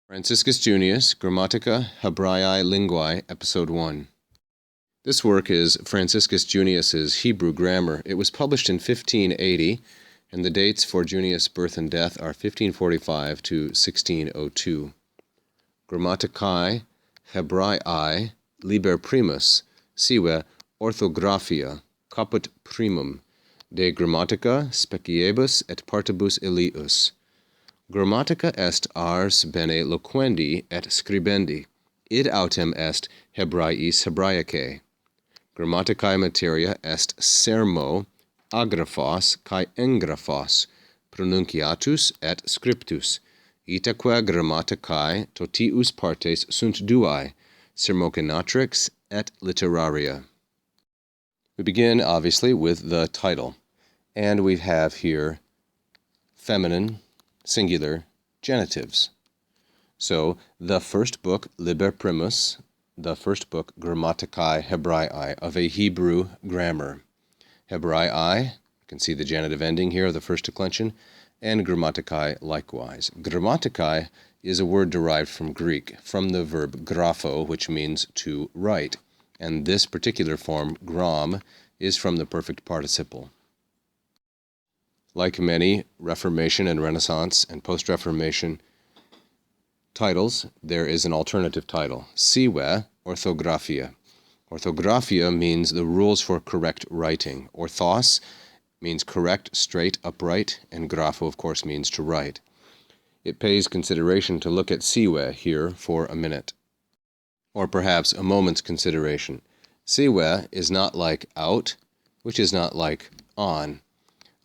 Franciscus Junius, Grammaticae, Hebraeae, Linguae, Episode 1. This work is Franciscus Junius's Hebrew grammar. It was published in 1580, and the dates for Junius' birth and death are 1545 to 1602. Grammaticae, Hebraeae, Liber primus, sive orthographia, caput primum, de grammatica speciebus et partibus ilius. Grammatica est ars bene loquendi et scribendi, id autem est Hebraeis Hebraeae. Grammaticae materia est sermo, agraphos kai engraphos, pronunciatus et scriptus, itaque grammaticae totius partes sunt duae, sermocenatrix et literaria. We begin, obviously, with the title, and we have here feminine, singular genitives. So, the first book, Liber primus, the first book, Grammaticae Hebraeae, of a Hebrew grammar. Hebraeae, you can see the genitive ending here, the first declension, and Grammaticae likewise. Grammaticae is a word derived from Greek, from the verb grapho, which means to write, and this particular form, gram, is from the perfect participle. Like many Reformation and Renaissance and post-Reformation titles, there is an alternative title, sive orthographia. Orthographia means the rules for correct writing. Orthos means correct, straight, upright, and grapho, of course, means to write. It pays consideration to look at sive here for a minute, or perhaps a moment's consideration. Sive is not like out, which is not like on.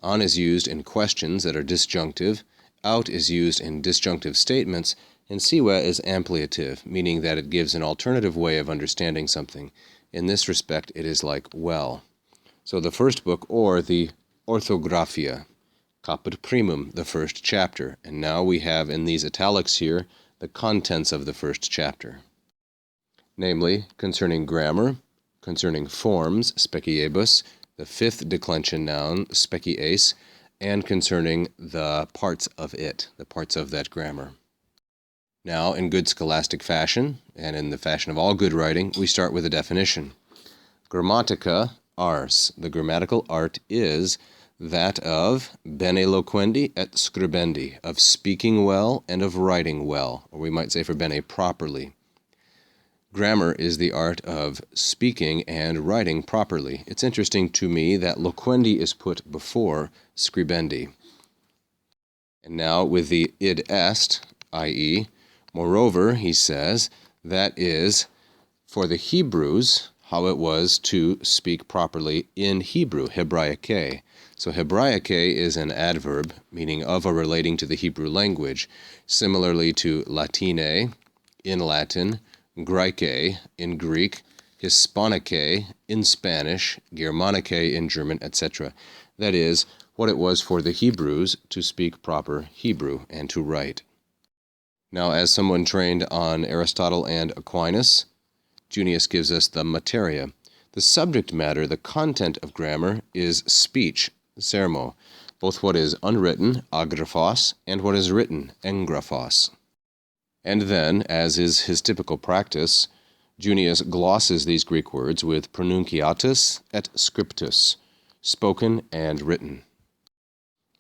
On is used in questions that are disjunctive, out is used in disjunctive statements, and sive is ampliative, meaning that it gives an alternative way of understanding something. In this respect, it is like well. So the first book, or the Orthographia, caput primum, the first chapter. And now we have in these italics here the contents of the first chapter. Namely, concerning grammar, concerning forms, speciebus, the fifth declension noun, species, and concerning the parts of it, the parts of that grammar. Now, in good scholastic fashion, and in the fashion of all good writing, we start with a definition. Grammatica, ars, the grammatical art is that of bene loquendi et scribendi, of speaking well and of writing well, or we might say for bene properly. Grammar is the art of speaking and writing properly. It's interesting to me that loquendi is put before scribendi. And now with the id est, i.e., moreover, he says, that is for the Hebrews how it was to speak properly in Hebrew, Hebraeae. So Hebraeae is an adverb, meaning of or relating to the Hebrew language, similarly to Latinae, in Latin, Graecae in Greek, Hispanicae in Spanish, Germanicae in German, etc. That is, what it was for the Hebrews to speak proper Hebrew and to write. Now, as someone trained on Aristotle and Aquinas, Junius gives us the materia. The subject matter, the content of grammar, is speech, sermo, both what is unwritten, agraphos, and what is written, engraphos. And then, as is his typical practice, Junius glosses these Greek words with pronunciatus et scriptus, spoken and written.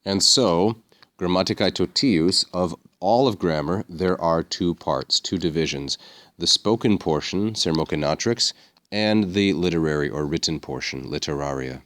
And so, Grammaticae totius, of all of grammar, there are two parts, two divisions, the spoken portion, sermocenatrix, and the literary or written portion, literaria.